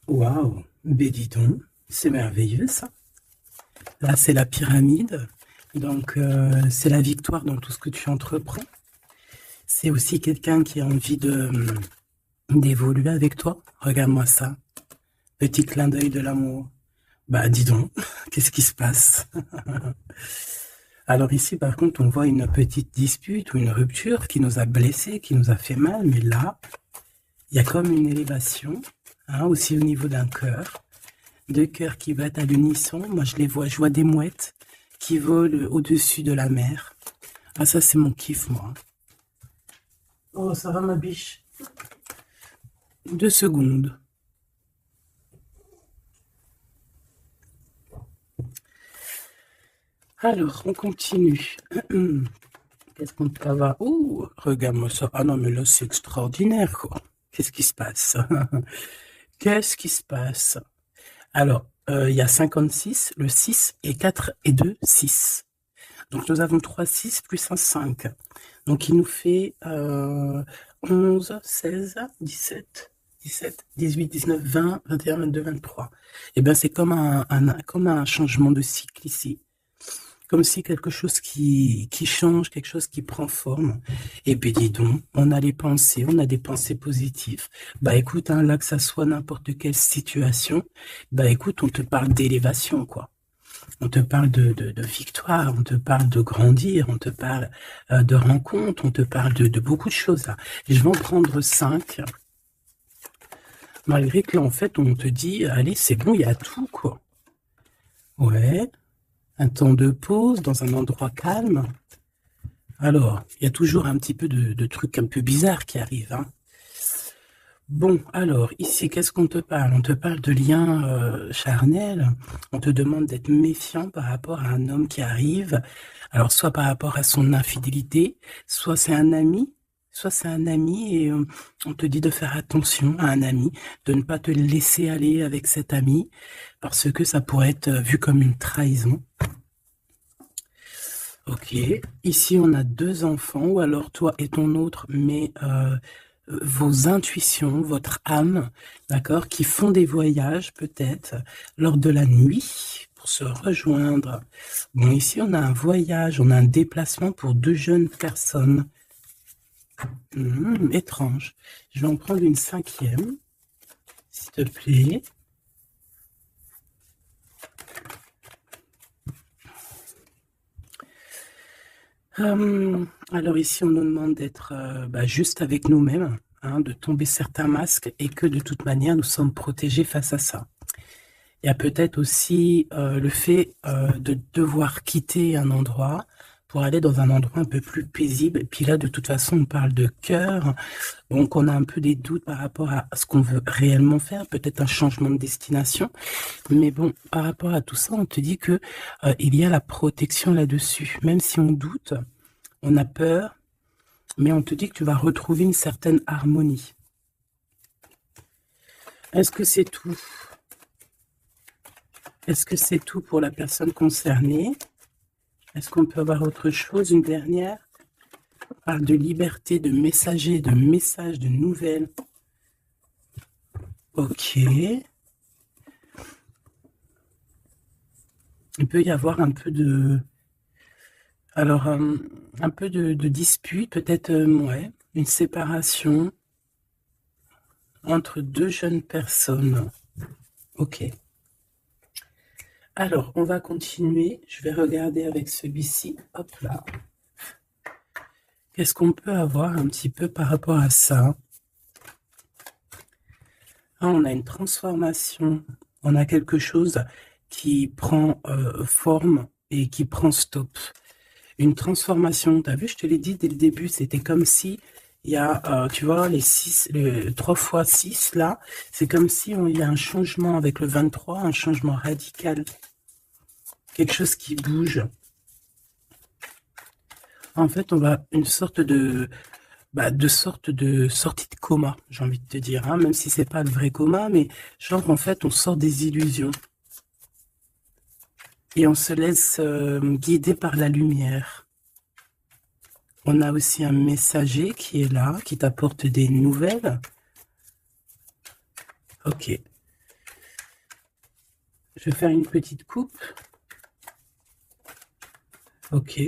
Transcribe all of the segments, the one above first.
Waouh, ben dis donc, c'est merveilleux ça. Là, c'est la pyramide. Donc, c'est la victoire dans tout ce que tu entreprends. C'est aussi quelqu'un qui a envie d'évoluer avec toi. Regarde-moi ça. Petit clin d'œil de l'amour. Bah, dis donc, qu'est-ce qui se passe? Alors ici, par contre, on voit une petite dispute ou une rupture qui nous a blessés, qui nous a fait mal. Mais là, il y a comme une élévation, hein, aussi au niveau d'un cœur. Deux cœurs qui battent à l'unisson. Moi, je vois des mouettes qui volent au-dessus de la mer. Ah, ça, c'est mon kiff, moi. Oh, ça va, ma biche? 2 secondes. Alors, on continue. Qu'est-ce qu'on peut avoir? Ouh, regarde-moi ça. Ah non, mais là, c'est extraordinaire, quoi. Qu'est-ce qui se passe? Qu'est-ce qui se passe? Alors, il y a 56, le 6 et 4 et 2, 6. Donc, nous avons 3 6 plus un 5. Donc, il nous fait 11, 16, 17, 17, 18, 19, 20, 21, 22, 23. Eh bien, c'est comme comme un changement de cycle ici. Comme si quelque chose qui change, quelque chose qui prend forme. Et puis dis donc, on a les pensées, on a des pensées positives. Bah écoute, hein, là que ça soit n'importe quelle situation, bah écoute, on te parle d'élévation, quoi. On te parle de victoire, on te parle de grandir, on te parle de rencontre, on te parle de beaucoup de choses là. Et je vais en prendre 5, malgré que en fait on te dit, allez, c'est bon, il y a tout, quoi. Ouais, un temps de pause dans un endroit calme. Alors, il y a toujours un petit peu de trucs un peu bizarres qui arrivent, hein. Bon, alors, ici, qu'est-ce qu'on te parle? On te parle de liens charnels. On te demande d'être méfiant par rapport à un homme qui arrive. Alors, soit par rapport à son infidélité, soit c'est un ami et on te dit de faire attention à un ami, de ne pas te laisser aller avec cet ami parce que ça pourrait être vu comme une trahison. Ok. Ici, on a 2 enfants, ou alors toi et ton autre, mais vos intuitions, votre âme, d'accord, qui font des voyages peut-être lors de la nuit pour se rejoindre. Bon, ici, on a un voyage, on a un déplacement pour 2 jeunes personnes. Étrange. Je vais en prendre une 5e, s'il te plaît. Alors ici, on nous demande d'être juste avec nous-mêmes, hein, de tomber certains masques et que de toute manière, nous sommes protégés face à ça. Il y a peut-être aussi le fait de devoir quitter un endroit pour aller dans un endroit un peu plus paisible. Et puis là, de toute façon, on parle de cœur. Donc, on a un peu des doutes par rapport à ce qu'on veut réellement faire, peut-être un changement de destination. Mais bon, par rapport à tout ça, on te dit que il y a la protection là-dessus. Même si on doute, on a peur, mais on te dit que tu vas retrouver une certaine harmonie. Est-ce que c'est tout? Est-ce que c'est tout pour la personne concernée? Est-ce qu'on peut avoir autre chose, une dernière? On parle de liberté, de messager, de messages, de nouvelles. Ok. Il peut y avoir un peu de... Alors, un peu de dispute, peut-être, ouais, une séparation entre 2 jeunes personnes. Ok. Alors, on va continuer. Je vais regarder avec celui-ci. Hop là. Qu'est-ce qu'on peut avoir un petit peu par rapport à ça? Ah, on a une transformation. On a quelque chose qui prend forme et qui prend stop. Une transformation. T'as vu, je te l'ai dit dès le début, c'était comme si il y a, tu vois, les 3 fois 6 là, c'est comme si il y a un changement avec le 23, un changement radical. Quelque chose qui bouge. En fait, on va une sorte de sortie de coma, j'ai envie de te dire, hein, même si c'est pas le vrai coma, mais genre en fait on sort des illusions et on se laisse guider par la lumière. On a aussi un messager qui est là, qui t'apporte des nouvelles. Ok. Je vais faire une petite coupe. Ok.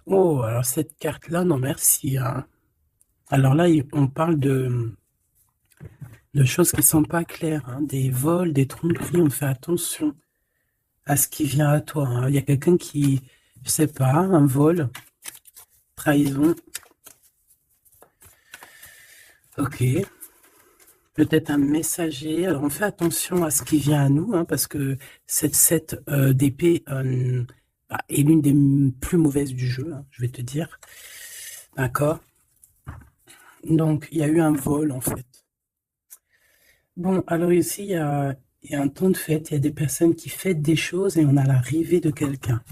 Oh, alors cette carte-là, non merci, hein. Alors là, on parle de choses qui sont pas claires, hein. Des vols, des tromperies, on fait attention à ce qui vient à toi, hein. Il y a quelqu'un qui, je sais pas, un vol, trahison. Ok. Peut-être un messager. Alors on fait attention à ce qui vient à nous, hein, parce que cette 7 d'épée est l'une des plus mauvaises du jeu, hein, je vais te dire. D'accord. Donc il y a eu un vol en fait. Bon, alors ici il y a un temps de fête, il y a des personnes qui fêtent des choses et on a l'arrivée de quelqu'un.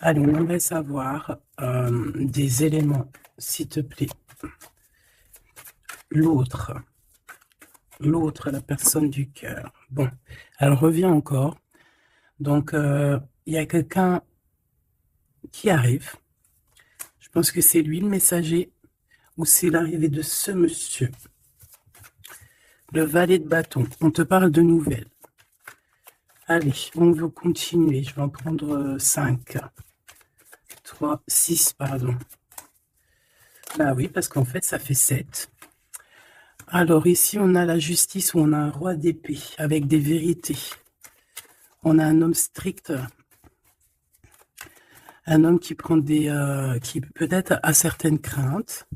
Allez, on aimerait savoir des éléments, s'il te plaît. L'autre, la personne du cœur. Bon, elle revient encore. Donc, il y a quelqu'un qui arrive. Je pense que c'est lui le messager ou c'est l'arrivée de ce monsieur. Le valet de bâton. On te parle de nouvelles. Allez, on veut continuer. Je vais en prendre 5. 3, 6, pardon. Bah oui, parce qu'en fait, ça fait 7. Alors ici, on a la justice où on a un roi d'épée avec des vérités. On a un homme strict. Un homme qui prend qui peut-être a certaines craintes.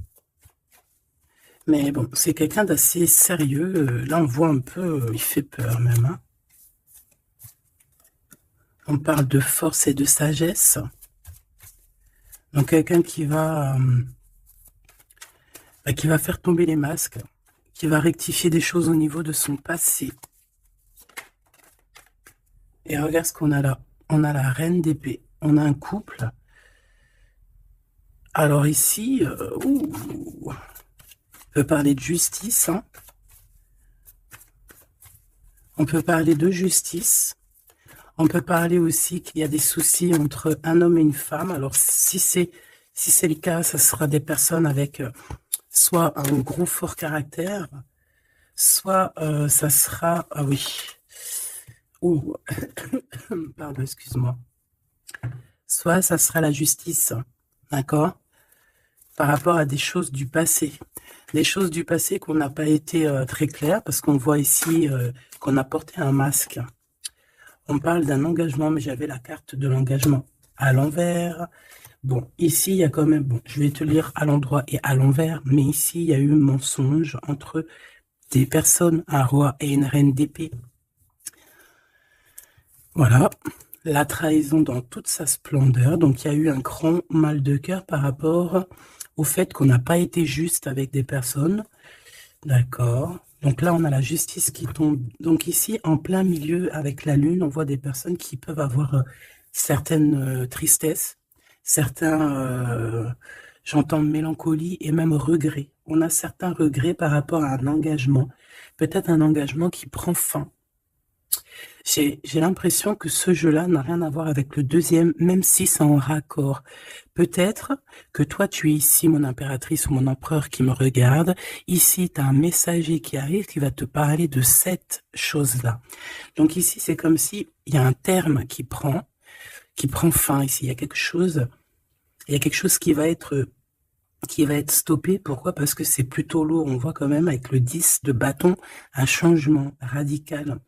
Mais bon, c'est quelqu'un d'assez sérieux. Là, on voit un peu, il fait peur même, hein. On parle de force et de sagesse. Donc, quelqu'un qui va faire tomber les masques, qui va rectifier des choses au niveau de son passé. Et regarde ce qu'on a là. On a la reine d'épée. On a un couple. Alors ici, on peut parler de justice, hein. On peut parler de justice. On peut parler aussi qu'il y a des soucis entre un homme et une femme. Alors, si c'est le cas, ça sera des personnes avec soit un gros fort caractère, soit ça sera... Ah oui. Ouh. Pardon, excuse-moi. Soit ça sera la justice, d'accord, par rapport à des choses du passé. Des choses du passé qu'on n'a pas été très claires, parce qu'on voit ici qu'on a porté un masque. On parle d'un engagement, mais j'avais la carte de l'engagement à l'envers. Bon, ici, il y a quand même... Bon, je vais te lire à l'endroit et à l'envers, mais ici, il y a eu un mensonge entre des personnes, un roi et une reine d'épée. Voilà, la trahison dans toute sa splendeur. Donc, il y a eu un grand mal de cœur par rapport au fait qu'on n'a pas été juste avec des personnes. D'accord. Donc là, on a la justice qui tombe. Donc ici, en plein milieu, avec la lune, on voit des personnes qui peuvent avoir certaines tristesses, certains, j'entends mélancolie et même regret. On a certains regrets par rapport à un engagement, peut-être un engagement qui prend fin. J'ai l'impression que ce jeu-là n'a rien à voir avec le deuxième, même si c'est en raccord. Peut-être que toi, tu es ici, mon impératrice ou mon empereur qui me regarde. Ici, tu as un messager qui arrive qui va te parler de cette chose-là. Donc ici, c'est comme si il y a un terme qui prend fin ici. Il y a quelque chose qui va être stoppé. Pourquoi? Parce que c'est plutôt lourd. On voit quand même avec le 10 de bâton un changement radical.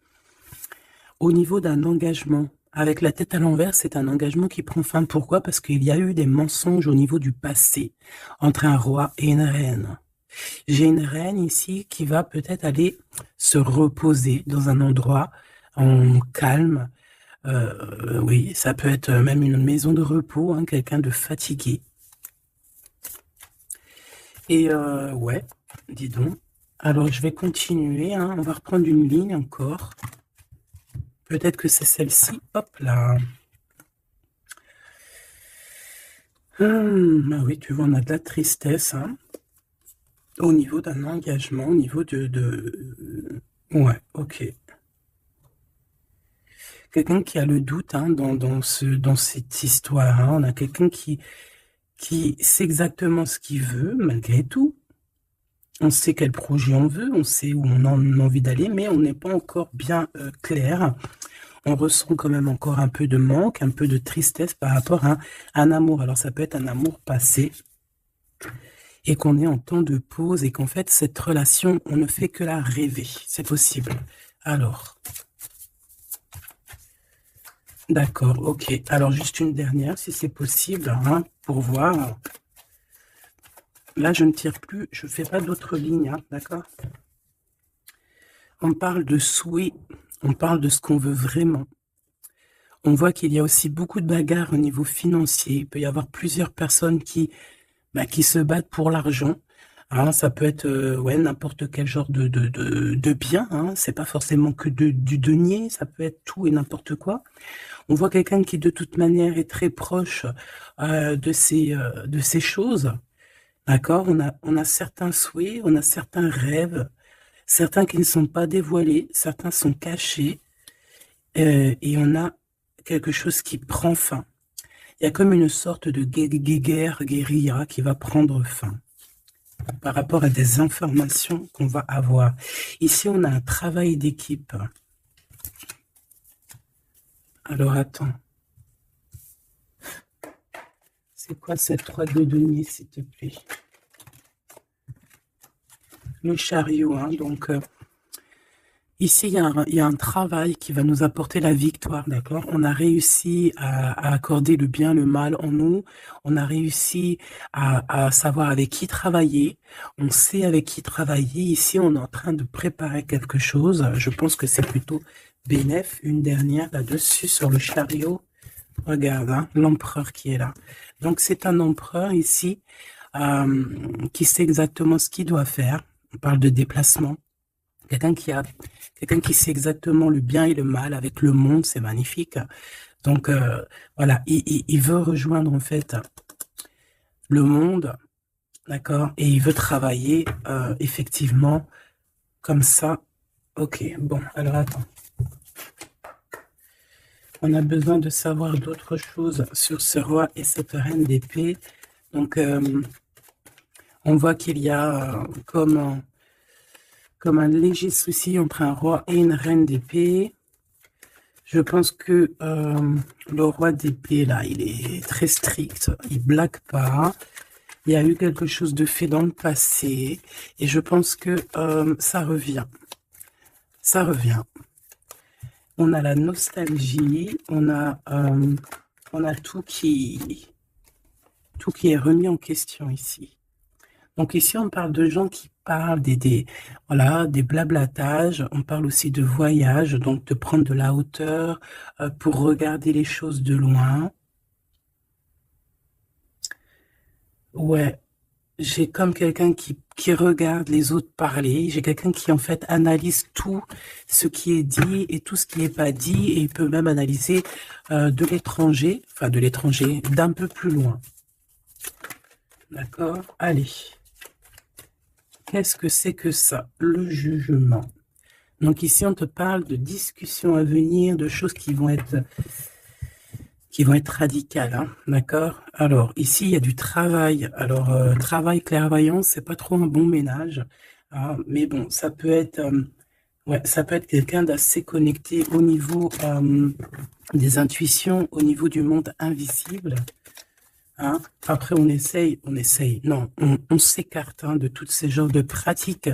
Au niveau d'un engagement, avec la tête à l'envers, c'est un engagement qui prend fin. Pourquoi? Parce qu'il y a eu des mensonges au niveau du passé entre un roi et une reine. J'ai une reine ici qui va peut-être aller se reposer dans un endroit en calme. Oui, ça peut être même une maison de repos, hein, quelqu'un de fatigué. Et ouais, dis donc. Alors, je vais continuer, hein, on va reprendre une ligne encore. Peut-être que c'est celle-ci. Hop là. Ah oui, tu vois, on a de la tristesse, hein, au niveau d'un engagement, au niveau Ouais, ok. Quelqu'un qui a le doute, hein, dans cette histoire, hein. On a quelqu'un qui sait exactement ce qu'il veut, malgré tout. On sait quel projet on veut, on sait où on a envie d'aller, mais on n'est pas encore bien clair. On ressent quand même encore un peu de manque, un peu de tristesse par rapport à un amour. Alors ça peut être un amour passé et qu'on est en temps de pause et qu'en fait cette relation, on ne fait que la rêver. C'est possible. Alors, d'accord, ok. Alors juste une dernière si c'est possible, hein, pour voir. Là, je ne tire plus, je ne fais pas d'autres lignes, hein, d'accord? On parle de souhait, on parle de ce qu'on veut vraiment. On voit qu'il y a aussi beaucoup de bagarres au niveau financier. Il peut y avoir plusieurs personnes qui se battent pour l'argent. Hein, ça peut être ouais, n'importe quel genre de bien. Hein. C'est pas forcément que du denier, ça peut être tout et n'importe quoi. On voit quelqu'un qui de toute manière est très proche de ces choses. D'accord, on a certains souhaits, on a certains rêves, certains qui ne sont pas dévoilés, certains sont cachés, et on a quelque chose qui prend fin. Il y a comme une sorte de guérilla qui va prendre fin par rapport à des informations qu'on va avoir. Ici, on a un travail d'équipe. Alors, attends. C'est quoi cette 3 de denier, s'il te plaît? Le chariot, hein, donc... ici, il y a un travail qui va nous apporter la victoire, d'accord? On a réussi à accorder le bien, le mal en nous. On a réussi à savoir avec qui travailler. On sait avec qui travailler. Ici, on est en train de préparer quelque chose. Je pense que c'est plutôt bénéf. Une dernière là-dessus sur le chariot. Regarde, hein, l'empereur qui est là. Donc, c'est un empereur ici qui sait exactement ce qu'il doit faire. On parle de déplacement. Quelqu'un qui sait exactement le bien et le mal avec le monde, c'est magnifique. Donc, voilà, il veut rejoindre en fait le monde, d'accord, et il veut travailler effectivement comme ça. Ok, bon, alors attends. On a besoin de savoir d'autres choses sur ce roi et cette reine d'épée. Donc, on voit qu'il y a comme un léger souci entre un roi et une reine d'épée. Je pense que le roi d'épée, là, il est très strict, il blague pas. Il y a eu quelque chose de fait dans le passé et je pense que ça revient. Ça revient. On a la nostalgie, on a tout qui est remis en question ici. Donc ici, on parle de gens qui parlent voilà, des blablatages. On parle aussi de voyage, donc de prendre de la hauteur pour regarder les choses de loin. Ouais, j'ai comme quelqu'un qui regarde les autres parler. J'ai quelqu'un qui, en fait, analyse tout ce qui est dit et tout ce qui n'est pas dit. Et il peut même analyser de l'étranger, enfin de l'étranger, d'un peu plus loin. D'accord? Allez. Qu'est-ce que c'est que ça? Le jugement. Donc ici, on te parle de discussions à venir, de choses qui vont être radicales, hein, d'accord? Alors ici, il y a du travail. Alors travail clairvoyance, c'est pas trop un bon ménage, hein, mais bon, ça peut être, ouais, ça peut être quelqu'un d'assez connecté au niveau des intuitions, au niveau du monde invisible. Hein. Après, on essaye, non, on s'écarte de tous ces genres de pratiques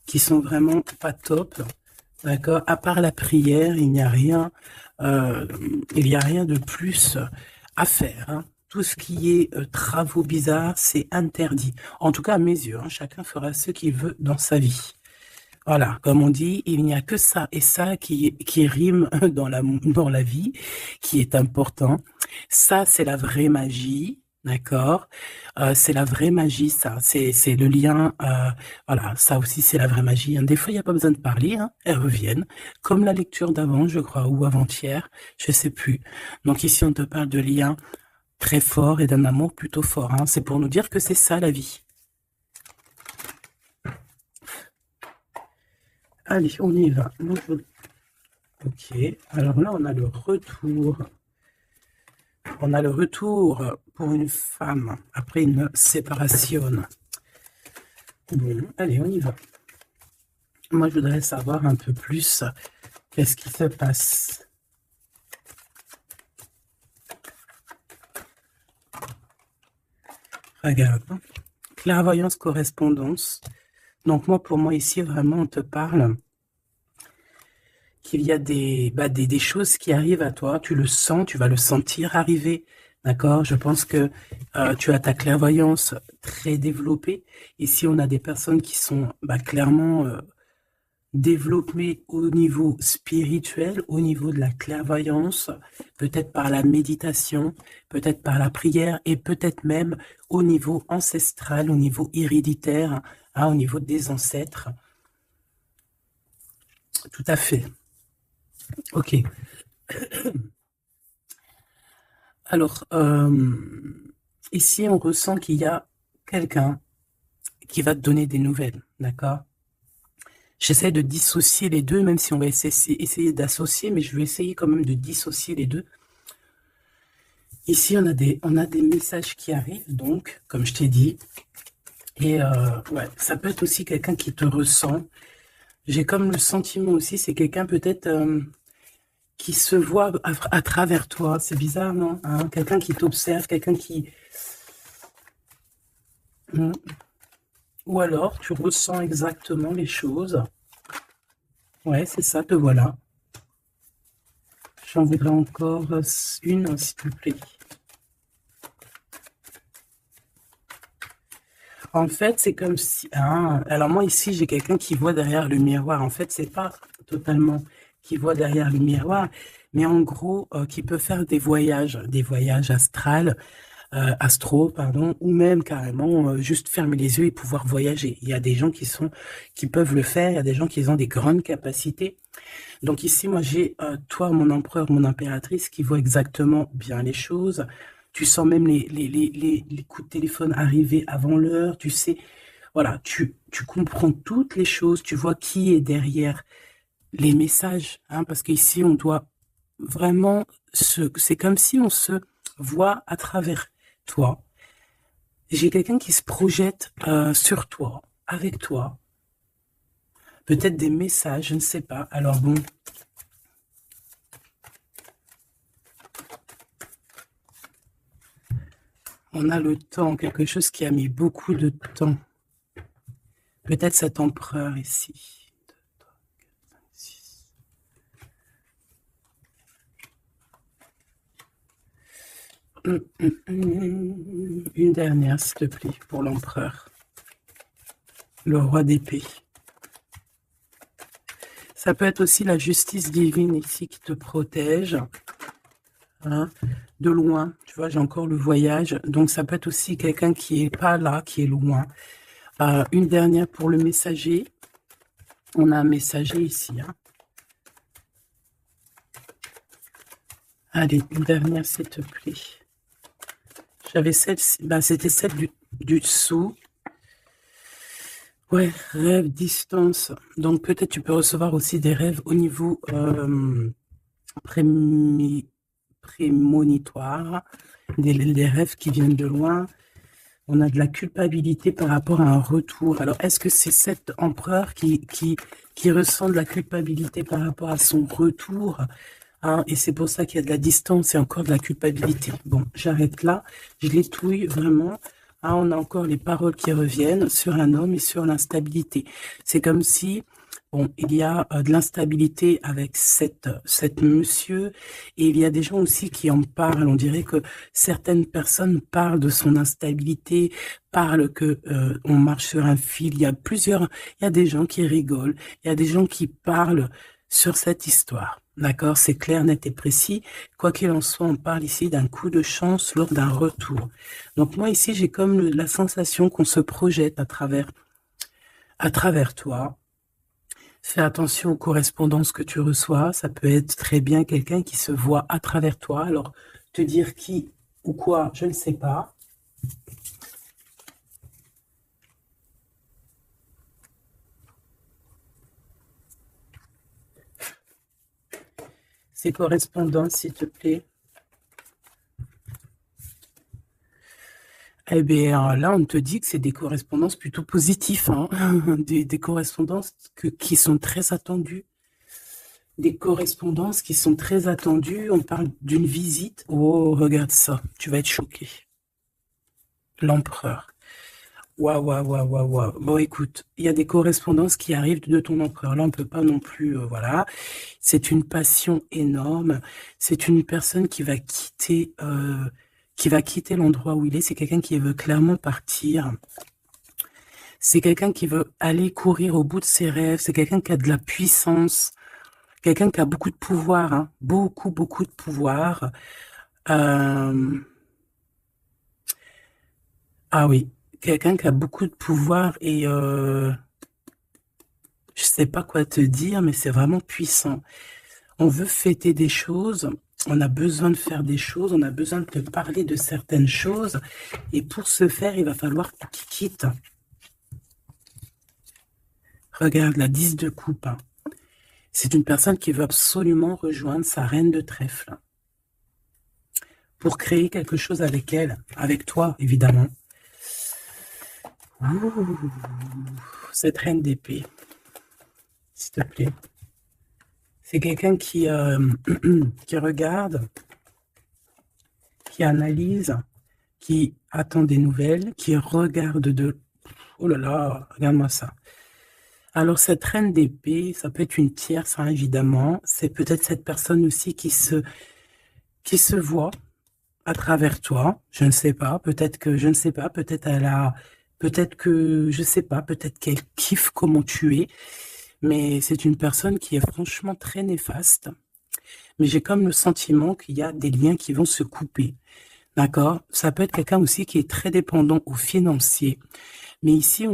qui sont vraiment pas top, d'accord? À part la prière, il n'y a rien de plus à faire. Hein. Tout ce qui est travaux bizarres, c'est interdit. En tout cas, à mes yeux, hein, chacun fera ce qu'il veut dans sa vie. Voilà, comme on dit, il n'y a que ça et ça qui rime dans la vie, qui est important. Ça, c'est la vraie magie. D'accord, c'est la vraie magie, ça. C'est le lien. Voilà, ça aussi, c'est la vraie magie. Hein. Des fois, il n'y a pas besoin de parler. Hein, elles reviennent, comme la lecture d'avant, je crois, ou avant-hier, je sais plus. Donc ici, on te parle de liens très forts et d'un amour plutôt fort. Hein. C'est pour nous dire que c'est ça la vie. Allez, on y va. Ok, alors là, on a le retour. On a le retour pour une femme après une séparation. Bon, allez, on y va. Moi, je voudrais savoir un peu plus qu'est-ce qui se passe. Regarde, hein. Clairvoyance, correspondance. Donc moi, pour moi, ici, vraiment, on te parle qu'il y a des choses qui arrivent à toi. Tu le sens, tu vas le sentir arriver. D'accord? Je pense que tu as ta clairvoyance très développée. Ici, on a des personnes qui sont clairement développées au niveau spirituel, au niveau de la clairvoyance, peut-être par la méditation, peut-être par la prière et peut-être même au niveau ancestral, au niveau héréditaire, hein, au niveau des ancêtres. Tout à fait. Ok. Alors, ici, on ressent qu'il y a quelqu'un qui va te donner des nouvelles, d'accord? J'essaie de dissocier les deux, même si on va essayer d'associer, mais je vais essayer quand même de dissocier les deux. Ici, on a des messages qui arrivent, donc, comme je t'ai dit, et ouais, ça peut être aussi quelqu'un qui te ressent. J'ai comme le sentiment aussi, c'est quelqu'un peut-être qui se voit à travers toi. C'est bizarre, non? Hein, quelqu'un qui t'observe, quelqu'un qui... Ou alors, tu ressens exactement les choses. Ouais, c'est ça, te voilà. J'en voudrais encore une, s'il te plaît. En fait, c'est comme si... Ah, alors moi, ici, j'ai quelqu'un qui voit derrière le miroir. En fait, c'est pas totalement qui voit derrière le miroir, mais en gros, qui peut faire des voyages astro, pardon, ou même carrément juste fermer les yeux et pouvoir voyager. Il y a des gens qui peuvent le faire, il y a des gens qui ont des grandes capacités. Donc ici, moi, j'ai toi, mon empereur, mon impératrice, qui voit exactement bien les choses. Tu sens même les coups de téléphone arriver avant l'heure. Tu sais, voilà, tu comprends toutes les choses. Tu vois qui est derrière les messages, hein, parce qu'ici, on doit vraiment c'est comme si on se voit à travers toi. J'ai quelqu'un qui se projette sur toi, avec toi. Peut-être des messages, je ne sais pas. Alors bon, on a le temps, quelque chose qui a mis beaucoup de temps. Peut-être cet empereur ici. 2, 3, 4, 5, 6. Une dernière, s'il te plaît, pour l'empereur. Le roi d'épée. Ça peut être aussi la justice divine ici qui te protège. Hein, de loin, tu vois, j'ai encore le voyage. Donc, ça peut être aussi quelqu'un qui est pas là, qui est loin. Une dernière pour le messager. On a un messager ici. Hein. Allez, une dernière, s'il te plaît. J'avais celle-ci. C'était celle du dessous. Ouais, rêve, distance. Donc, peut-être tu peux recevoir aussi des rêves au niveau prémonitoire. Des rêves qui viennent de loin. On a de la culpabilité par rapport à un retour. Alors, est-ce que c'est cet empereur qui ressent de la culpabilité par rapport à son retour, hein, et c'est pour ça qu'il y a de la distance et encore de la culpabilité. Bon, j'arrête là. Je l'étouille vraiment. Hein, on a encore les paroles qui reviennent sur un homme et sur l'instabilité. C'est comme si... Bon, il y a de l'instabilité avec cette monsieur, et il y a des gens aussi qui en parlent. On dirait que certaines personnes parlent de son instabilité, parlent que on marche sur un fil. Il y a des gens qui rigolent, il y a des gens qui parlent sur cette histoire. D'accord, c'est clair, net et précis. Quoi qu'il en soit, on parle ici d'un coup de chance lors d'un retour. Donc moi ici, j'ai comme la sensation qu'on se projette à travers toi. Fais attention aux correspondances que tu reçois. Ça peut être très bien quelqu'un qui se voit à travers toi. Alors, te dire qui ou quoi, je ne sais pas. Ces correspondances, s'il te plaît. Eh bien, là, on te dit que c'est des correspondances plutôt positives, hein. Des correspondances qui sont très attendues. Des correspondances qui sont très attendues. On parle d'une visite. Oh, regarde ça. Tu vas être choqué. L'empereur. Waouh, waouh, waouh, waouh, waouh. Bon, écoute, il y a des correspondances qui arrivent de ton empereur. Là, on peut pas non plus, voilà. C'est une passion énorme. C'est une personne qui va quitter l'endroit où il est. C'est quelqu'un qui veut clairement partir. C'est quelqu'un qui veut aller courir au bout de ses rêves. C'est quelqu'un qui a de la puissance. Quelqu'un qui a beaucoup de pouvoir, hein. Beaucoup, beaucoup de pouvoir. Euh, Ah oui, quelqu'un qui a beaucoup de pouvoir et je sais pas quoi te dire, mais c'est vraiment puissant. On veut fêter des choses, on a besoin de faire des choses, on a besoin de te parler de certaines choses, et pour ce faire, il va falloir que tu quittes. Regarde, la 10 de coupe, hein. C'est une personne qui veut absolument rejoindre sa reine de trèfle pour créer quelque chose avec elle, avec toi, évidemment. Ouh, cette reine d'épée, s'il te plaît. C'est quelqu'un qui regarde, qui analyse, qui attend des nouvelles, qui regarde de... Oh là là, regarde-moi ça. Alors, cette reine d'épée, ça peut être une tierce, hein, évidemment. C'est peut-être cette personne aussi qui se voit à travers toi. Je ne sais pas. Peut-être que, je ne sais pas. Peut-être elle a... Peut-être que, je sais pas. Peut-être qu'elle kiffe comment tu es. Mais c'est une personne qui est franchement très néfaste. Mais j'ai comme le sentiment qu'il y a des liens qui vont se couper. D'accord? Ça peut être quelqu'un aussi qui est très dépendant au financier. Mais ici,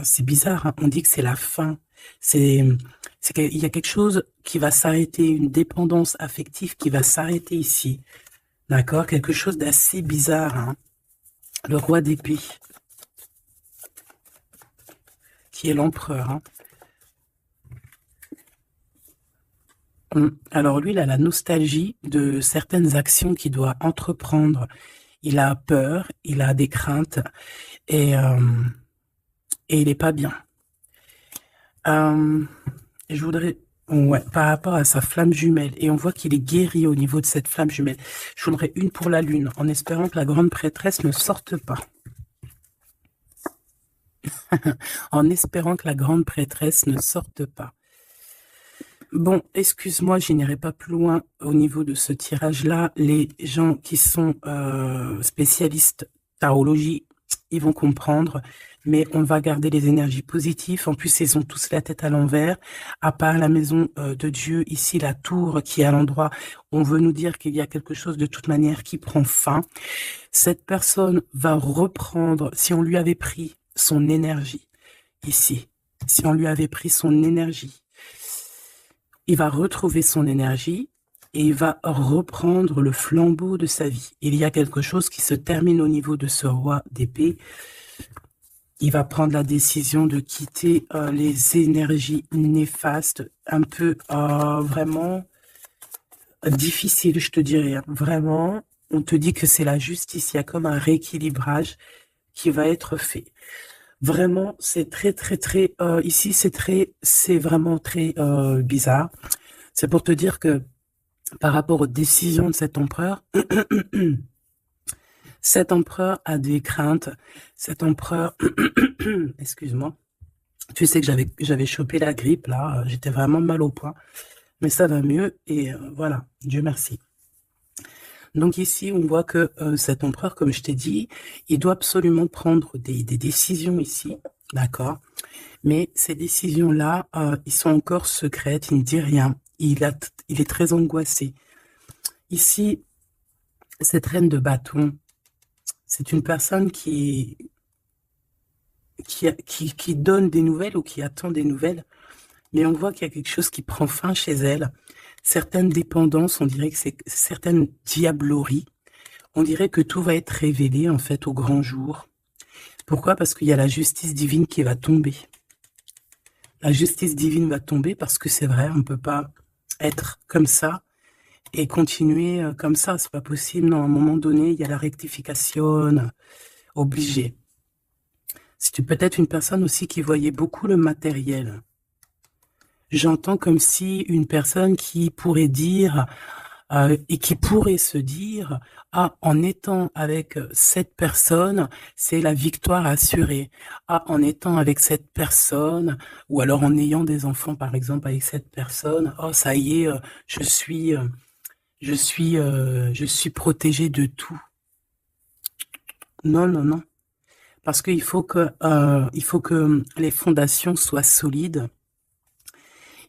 c'est bizarre, hein, on dit que c'est la fin. C'est, il y a quelque chose qui va s'arrêter, une dépendance affective qui va s'arrêter ici. D'accord? Quelque chose d'assez bizarre, hein. Le roi d'épée, qui est l'empereur, hein. Alors lui, il a la nostalgie de certaines actions qu'il doit entreprendre. Il a peur, il a des craintes et, euh, et il n'est pas bien. Je voudrais, ouais, par rapport à sa flamme jumelle, et on voit qu'il est guéri au niveau de cette flamme jumelle. Je voudrais une pour la lune, en espérant que la grande prêtresse ne sorte pas. En espérant que la grande prêtresse ne sorte pas. Bon, excuse-moi, je n'irai pas plus loin au niveau de ce tirage-là. Les gens qui sont spécialistes tarologie, ils vont comprendre, mais on va garder les énergies positives. En plus, ils ont tous la tête à l'envers. À part la maison de Dieu, ici, la tour qui est à l'endroit, on veut nous dire qu'il y a quelque chose de toute manière qui prend fin. Cette personne va reprendre, si on lui avait pris son énergie, ici, si on lui avait pris son énergie, il va retrouver son énergie et il va reprendre le flambeau de sa vie. Il y a quelque chose qui se termine au niveau de ce roi d'épée. Il va prendre la décision de quitter les énergies néfastes, un peu vraiment difficile, je te dirais. Hein. Vraiment, on te dit que c'est la justice. Il y a comme un rééquilibrage qui va être fait. Vraiment, c'est très, très, très... ici, c'est vraiment très bizarre. C'est pour te dire que par rapport aux décisions de cet empereur, cet empereur a des craintes. Cet empereur... Excuse-moi. Tu sais que j'avais chopé la grippe, là. J'étais vraiment mal au point. Mais ça va mieux et voilà, Dieu merci. Donc ici, on voit que cet empereur, comme je t'ai dit, il doit absolument prendre des décisions ici, d'accord? Mais ces décisions-là, ils sont encore secrètes, il ne dit rien. Il est très angoissé. Ici, cette reine de bâton, c'est une personne qui donne des nouvelles ou qui attend des nouvelles, mais on voit qu'il y a quelque chose qui prend fin chez elle. Certaines dépendances, on dirait que c'est certaines diableries. On dirait que tout va être révélé, en fait, au grand jour. Pourquoi? Parce qu'il y a la justice divine qui va tomber. La justice divine va tomber parce que c'est vrai, on ne peut pas être comme ça et continuer comme ça, c'est pas possible. Non, à un moment donné, il y a la rectification obligée. C'est peut-être une personne aussi qui voyait beaucoup le matériel. J'entends comme si une personne qui pourrait dire et qui pourrait se dire, ah, en étant avec cette personne, c'est la victoire assurée. Ah, en étant avec cette personne, ou alors en ayant des enfants, par exemple, avec cette personne, oh, ça y est, je suis protégée de tout. Non, non, non. Parce qu'il faut que les fondations soient solides.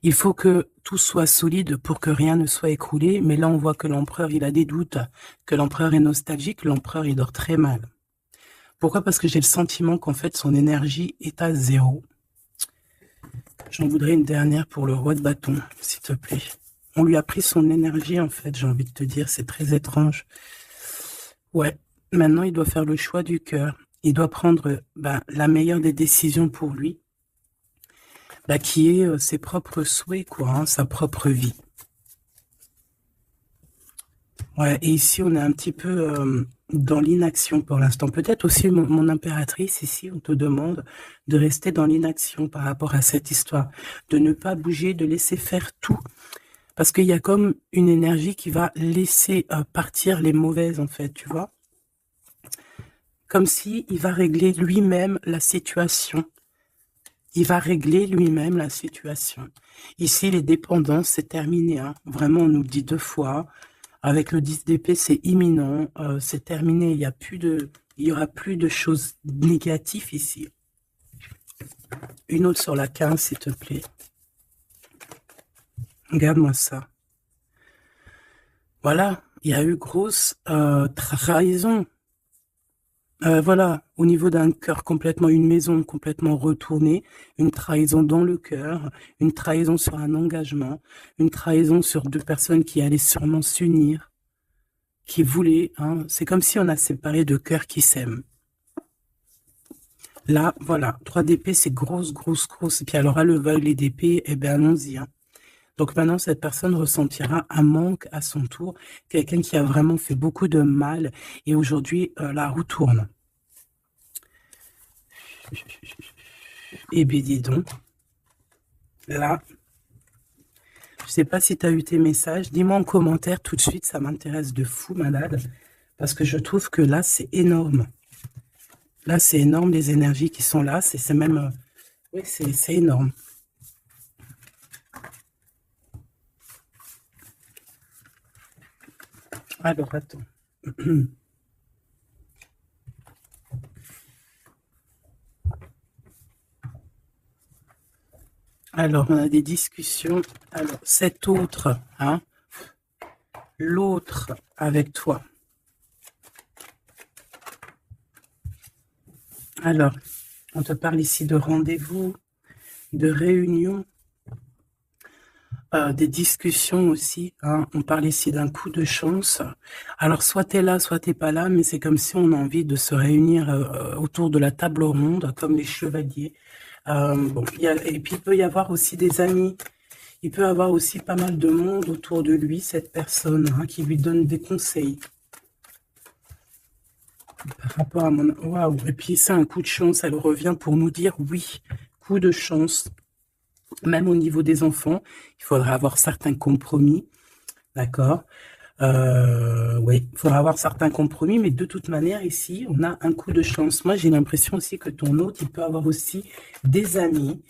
Il faut que tout soit solide pour que rien ne soit écroulé. Mais là, on voit que l'empereur, il a des doutes, que l'empereur est nostalgique, l'empereur, il dort très mal. Pourquoi? Parce que j'ai le sentiment qu'en fait, son énergie est à 0. J'en voudrais une dernière pour le roi de bâton, s'il te plaît. On lui a pris son énergie, en fait, j'ai envie de te dire. C'est très étrange. Ouais. Maintenant, il doit faire le choix du cœur. Il doit prendre la meilleure des décisions pour lui. Qui est ses propres souhaits, quoi, hein, sa propre vie. Ouais, et ici, on est un petit peu dans l'inaction pour l'instant. Peut-être aussi, mon impératrice, ici, on te demande de rester dans l'inaction par rapport à cette histoire, de ne pas bouger, de laisser faire tout. Parce qu'il y a comme une énergie qui va laisser partir les mauvaises, en fait, tu vois. Comme si il va régler lui-même la situation. Il va régler lui-même la situation. Ici, les dépendances, c'est terminé. Hein. Vraiment, on nous le dit 2 fois. Avec le 10 d'épée, c'est imminent. C'est terminé. Il y aura plus de choses négatives ici. Une autre sur la 15, s'il te plaît. Regarde-moi ça. Voilà. Il y a eu grosse trahison. Voilà, au niveau d'un cœur complètement, une maison complètement retournée, une trahison dans le cœur, une trahison sur un engagement, une trahison sur 2 personnes qui allaient sûrement s'unir, qui voulaient, hein, c'est comme si on a séparé 2 cœurs qui s'aiment. Là, voilà, 3 d'épée, c'est grosse. Et puis alors, à le valet d'épée, eh bien, allons-y. Hein. Donc maintenant, cette personne ressentira un manque à son tour, quelqu'un qui a vraiment fait beaucoup de mal, et aujourd'hui, la roue tourne. Eh bien, dis donc, là, je sais pas si tu as eu tes messages, dis-moi en commentaire tout de suite, ça m'intéresse de fou, malade, parce que je trouve que là, c'est énorme. Là, c'est énorme, les énergies qui sont là, c'est même... oui, c'est énorme. Alors, attends. Alors, on a des discussions. Alors, cet autre, hein, l'autre avec toi. Alors, on te parle ici de rendez-vous, de réunion, des discussions aussi. Hein. On parle ici d'un coup de chance. Alors, soit tu es là, soit tu n'es pas là, mais c'est comme si on a envie de se réunir autour de la table ronde, comme les chevaliers. Et puis, il peut y avoir aussi des amis. Il peut y avoir aussi pas mal de monde autour de lui, cette personne, hein, qui lui donne des conseils. Par rapport à mon... Waouh. Et puis, c'est un coup de chance. Elle revient pour nous dire oui, coup de chance. Même au niveau des enfants, il faudra avoir certains compromis. D'accord? Oui, il faudra avoir certains compromis, mais de toute manière, ici, on a un coup de chance. Moi, j'ai l'impression aussi que ton hôte, il peut avoir aussi des amis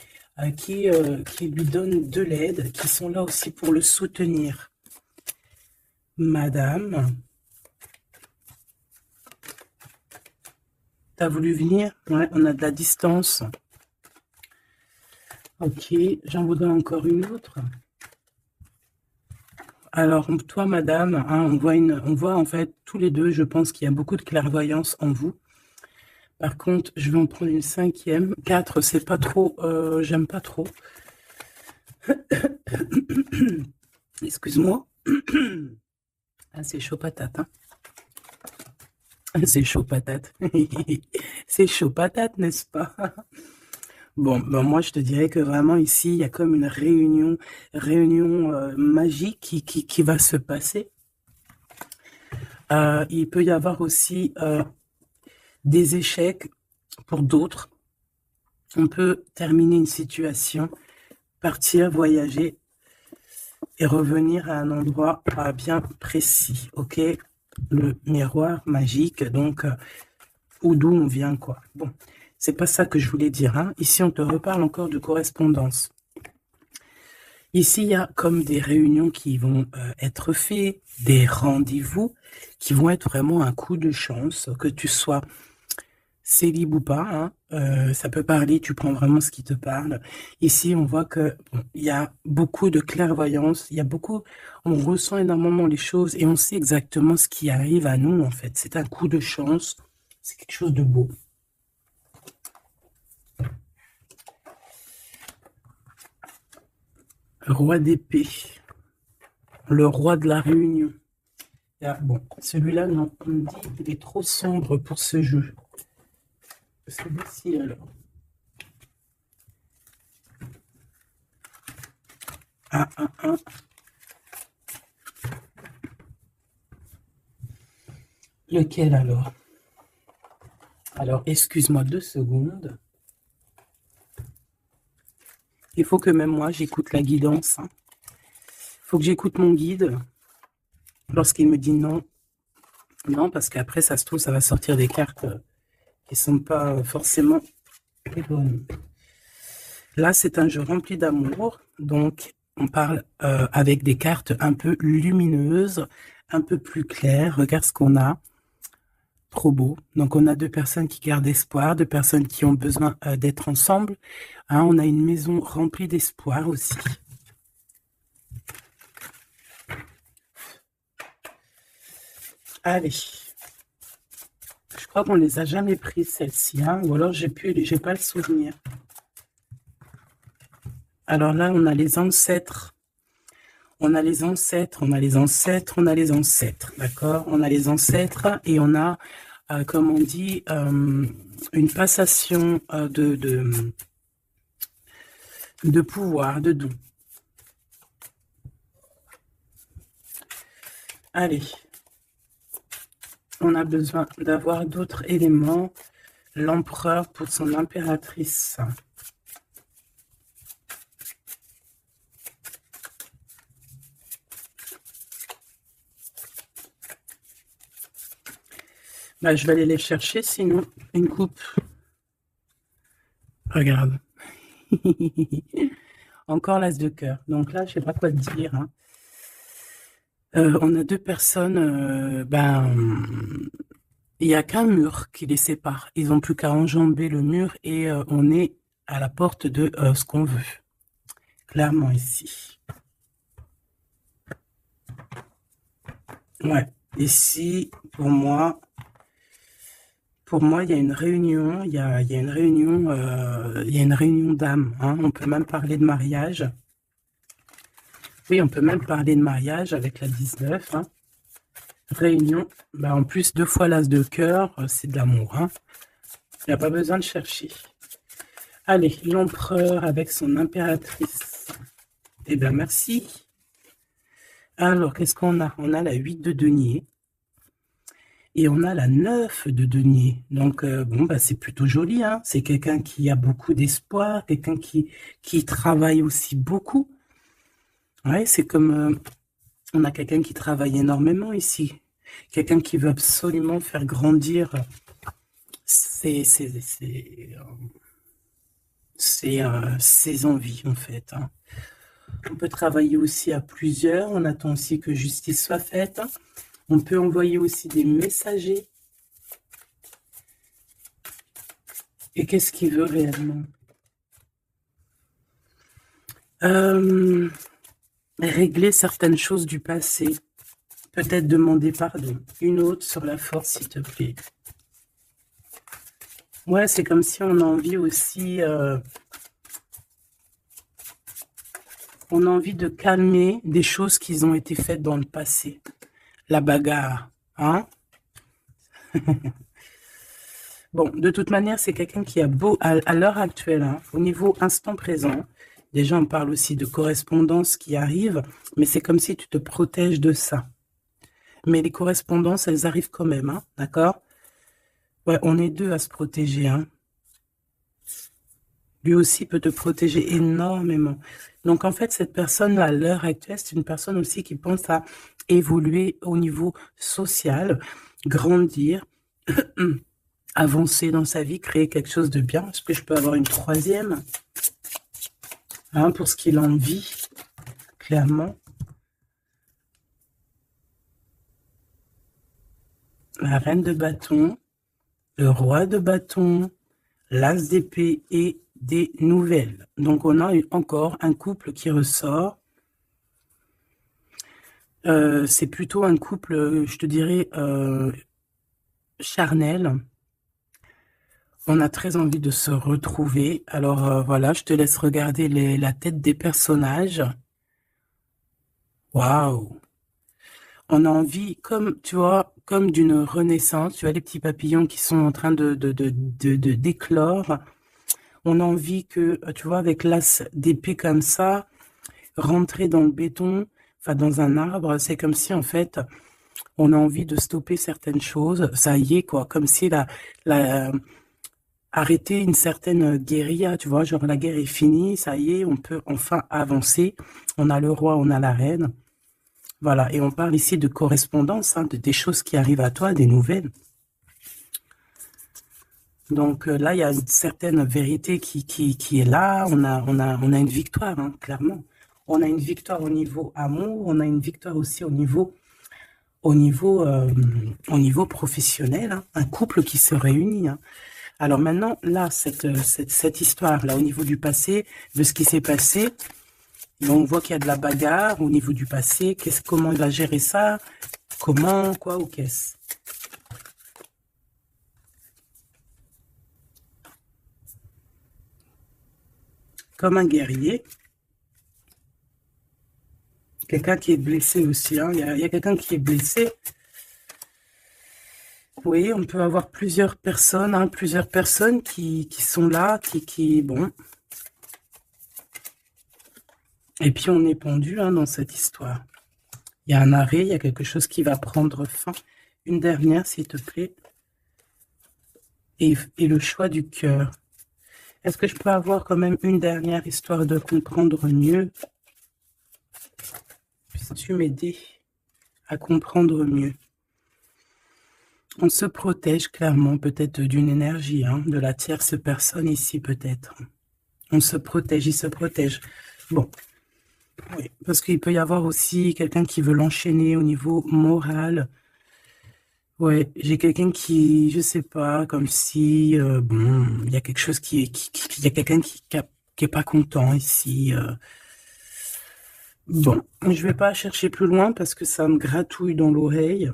qui lui donnent de l'aide, qui sont là aussi pour le soutenir. Madame, t'as voulu venir? Ouais, on a de la distance. Ok, j'en voudrais encore une autre. Alors, toi, madame, hein, on voit en fait tous les deux, je pense qu'il y a beaucoup de clairvoyance en vous. Par contre, je vais en prendre une 5e. 4, c'est pas trop, j'aime pas trop. Excuse-moi. Ah, c'est chaud patate, hein. C'est chaud patate. C'est chaud patate, n'est-ce pas? Bon, ben moi, je te dirais que vraiment ici, il y a comme une réunion magique qui va se passer. Il peut y avoir aussi des échecs pour d'autres. On peut terminer une situation, partir, voyager et revenir à un endroit bien précis, ok? Le miroir magique, donc, ou d'où on vient, quoi. Bon, c'est pas ça que je voulais dire, hein. Ici, on te reparle encore de correspondance. Ici, il y a comme des réunions qui vont être faites, des rendez-vous qui vont être vraiment un coup de chance, que tu sois célib ou pas, hein, ça peut parler, tu prends vraiment ce qui te parle. Ici, on voit que bon, il y a beaucoup de clairvoyance, il y a beaucoup, on ressent énormément les choses et on sait exactement ce qui arrive à nous, en fait. C'est un coup de chance, c'est quelque chose de beau. Roi d'épée, le roi de la réunion. Ah, bon, celui-là, non, on me dit qu'il est trop sombre pour ce jeu. Celui-ci, alors. Ah, ah, ah. Lequel alors? Alors, excuse-moi 2 secondes. Il faut que même moi, j'écoute la guidance. Il faut que j'écoute mon guide lorsqu'il me dit non. Non, parce qu'après, ça se trouve, ça va sortir des cartes qui ne sont pas forcément les bonnes. Là, c'est un jeu rempli d'amour. Donc, on parle avec des cartes un peu lumineuses, un peu plus claires. Regarde ce qu'on a. Trop beau. Donc, on a 2 personnes qui gardent espoir, 2 personnes qui ont besoin d'être ensemble. Hein, on a une maison remplie d'espoir aussi. Allez. Je crois qu'on les a jamais prises, celles-ci, hein, ou alors j'ai pas le souvenir. Alors là, on a les ancêtres. On a les ancêtres, on a les ancêtres, on a les ancêtres, d'accord? On a les ancêtres et on a, comme on dit, une passation de pouvoir, de don. Allez. On a besoin d'avoir d'autres éléments. L'empereur pour son impératrice. Bah, je vais aller les chercher, sinon une coupe. Regarde. Encore l'as de cœur. Donc là, je sais pas quoi te dire. Hein. On a 2 personnes, il n'y a qu'un mur qui les sépare. Ils n'ont plus qu'à enjamber le mur et on est à la porte de ce qu'on veut. Clairement ici. Ouais. Ici, pour moi, il y a une réunion. Il y a une réunion. Il y a une réunion d'âmes. Hein. On peut même parler de mariage. Oui, on peut même parler de mariage avec la 19. Hein. Réunion. Bah, en plus, 2 fois l'as de cœur, c'est de l'amour. Hein. Il n'y a pas besoin de chercher. Allez, l'empereur avec son impératrice. Eh bien, merci. Alors, qu'est-ce qu'on a? On a la 8 de denier. Et on a la 9 de denier. Donc, bon, bah, c'est plutôt joli. Hein. C'est quelqu'un qui a beaucoup d'espoir, quelqu'un qui travaille aussi beaucoup. Ouais, c'est comme... on a quelqu'un qui travaille énormément ici. Quelqu'un qui veut absolument faire grandir ses envies, en fait. Hein. On peut travailler aussi à plusieurs. On attend aussi que justice soit faite. On peut envoyer aussi des messagers. Et qu'est-ce qu'il veut réellement? Régler certaines choses du passé. Peut-être demander pardon. Une autre sur la force, s'il te plaît. Ouais, c'est comme si on a envie aussi... on a envie de calmer des choses qui ont été faites dans le passé. La bagarre, hein? Bon, de toute manière, c'est quelqu'un qui a beau, à l'heure actuelle, hein, au niveau instant présent, déjà on parle aussi de correspondance qui arrive, mais c'est comme si tu te protèges de ça. Mais les correspondances, elles arrivent quand même, hein, d'accord? Ouais, on est deux à se protéger, hein. Lui aussi peut te protéger énormément. Donc, en fait, cette personne-là, à l'heure actuelle, c'est une personne aussi qui pense à évoluer au niveau social, grandir, avancer dans sa vie, créer quelque chose de bien. Est-ce que je peux avoir une troisième, hein, pour ce qu'il en vit, clairement? La reine de bâton, le roi de bâton, l'as d'épée et des nouvelles. Donc, on a encore un couple qui ressort. C'est plutôt un couple, je te dirais, charnel. On a très envie de se retrouver. Alors, voilà, je te laisse regarder la tête des personnages. Waouh! On a envie, comme, tu vois, comme d'une renaissance. Tu vois les petits papillons qui sont en train d'éclore. On a envie que, tu vois, avec l'as d'épée comme ça, rentrer dans le béton, enfin dans un arbre, c'est comme si en fait, on a envie de stopper certaines choses. Ça y est, quoi, comme si arrêter une certaine guérilla, tu vois, genre la guerre est finie, ça y est, on peut enfin avancer. On a le roi, on a la reine. Voilà, et on parle ici de correspondance, hein, des choses qui arrivent à toi, des nouvelles. Donc là, il y a une certaine vérité qui est là. On a une victoire, hein, clairement. On a une victoire au niveau amour, on a une victoire aussi au niveau professionnel, hein, un couple qui se réunit. Hein. Alors maintenant, là, cette histoire-là, au niveau du passé, de ce qui s'est passé, on voit qu'il y a de la bagarre au niveau du passé. Comment il va gérer ça? Comment, quoi ou qu'est-ce? Comme un guerrier. Quelqu'un qui est blessé aussi. Hein. Il y a quelqu'un qui est blessé. Oui, on peut avoir plusieurs personnes, hein, qui sont là, bon. Et puis on est pendu, hein, dans cette histoire. Il y a un arrêt, il y a quelque chose qui va prendre fin. Une dernière, s'il te plaît. Et le choix du cœur. Est-ce que je peux avoir quand même une dernière histoire de comprendre mieux? Puisses-tu m'aider à comprendre mieux? On se protège clairement peut-être d'une énergie, hein, de la tierce personne ici peut-être. On se protège, il se protège. Bon, oui, parce qu'il peut y avoir aussi quelqu'un qui veut l'enchaîner au niveau moral. Ouais, j'ai quelqu'un qui, je sais pas, comme si, bon, il y a quelque chose il y a quelqu'un qui est pas content ici. Bon, je vais pas chercher plus loin parce que ça me gratouille dans l'oreille.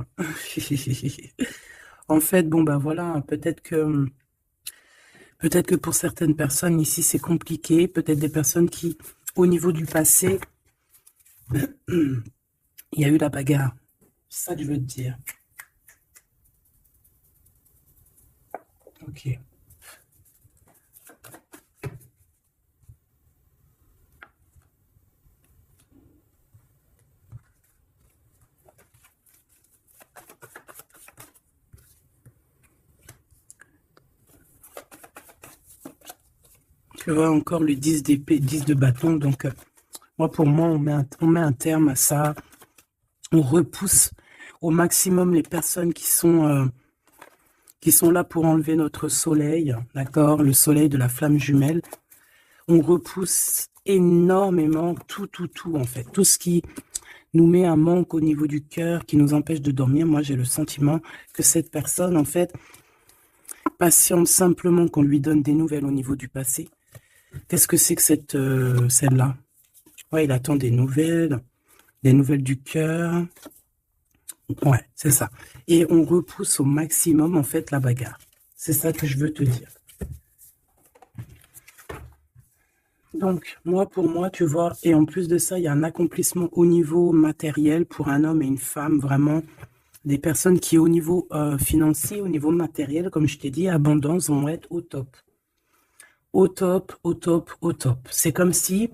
En fait, bon, ben voilà, peut-être que pour certaines personnes ici, c'est compliqué. Peut-être des personnes qui, au niveau du passé, il y a eu la bagarre. C'est ça que je veux te dire. Ok. Tu vois, encore le 10 d'épée, 10 de bâton. Donc, pour moi, on met un terme à ça. On repousse au maximum les personnes qui sont là pour enlever notre soleil, d'accord? Le soleil de la flamme jumelle. On repousse énormément tout, en fait. Tout ce qui nous met un manque au niveau du cœur, qui nous empêche de dormir. Moi, j'ai le sentiment que cette personne, en fait, patiente simplement qu'on lui donne des nouvelles au niveau du passé. Qu'est-ce que c'est que celle-là? Ouais, il attend des nouvelles du cœur. Ouais, c'est ça. Et on repousse au maximum, en fait, la bagarre. C'est ça que je veux te dire. Donc, pour moi, tu vois, et en plus de ça, il y a un accomplissement au niveau matériel pour un homme et une femme, vraiment, Des personnes qui, au niveau financier, au niveau matériel, comme je t'ai dit, abondance, vont être au top. Au top, au top, au top. C'est comme si,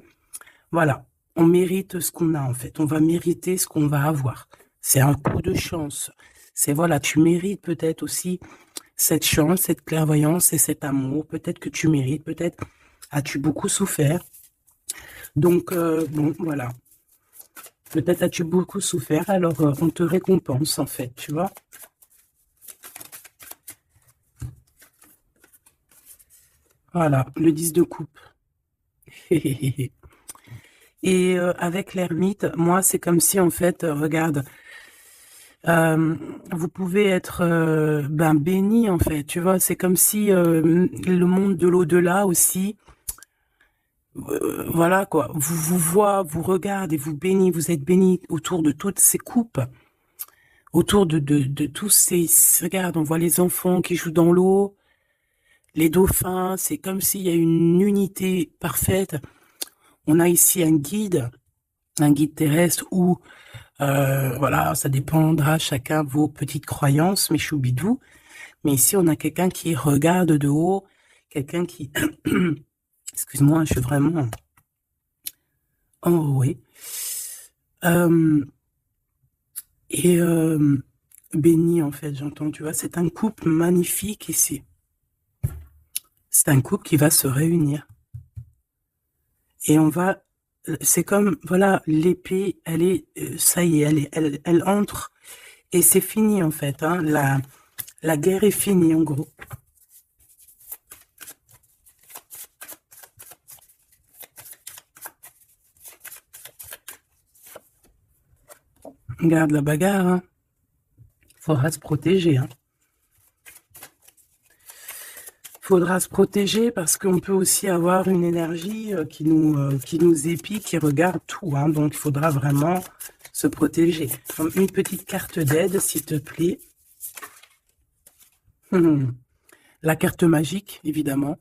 voilà, on mérite ce qu'on a en fait. On va mériter ce qu'on va avoir. C'est un coup de chance. C'est voilà, tu mérites peut-être aussi cette chance, cette clairvoyance et cet amour. Peut-être que tu mérites, peut-être as-tu beaucoup souffert. Donc, bon, voilà. Peut-être as-tu beaucoup souffert, alors on te récompense en fait, tu vois. Voilà, le 10 de coupe. Et avec l'ermite, moi, c'est comme si, en fait, regarde, vous pouvez être ben, béni, en fait, tu vois. C'est comme si le monde de l'au-delà aussi, voilà quoi, vous voit, vous regarde et vous bénit, vous êtes béni autour de toutes ces coupes, autour de tous ces... Regarde, on voit les enfants qui jouent dans l'eau, les dauphins, c'est comme s'il y a une unité parfaite. On a ici un guide terrestre où, voilà, ça dépendra chacun vos petites croyances, mes choubidous. Mais ici, on a quelqu'un qui regarde de haut, quelqu'un qui... Excuse-moi, je suis vraiment enrouée. Et béni, en fait, j'entends, tu vois, c'est un couple magnifique ici. C'est un couple qui va se réunir. Et on va... C'est comme, voilà, l'épée, elle est... ça y est, elle entre. Et c'est fini, en fait. Hein, la guerre est finie, en gros. Regarde la bagarre. Hein. Faudra se protéger. Hein. Faudra se protéger parce qu'on peut aussi avoir une énergie qui nous épie, qui regarde tout. Hein. Donc, il faudra vraiment se protéger. Donc, une petite carte d'aide, s'il te plaît. La carte magique, évidemment.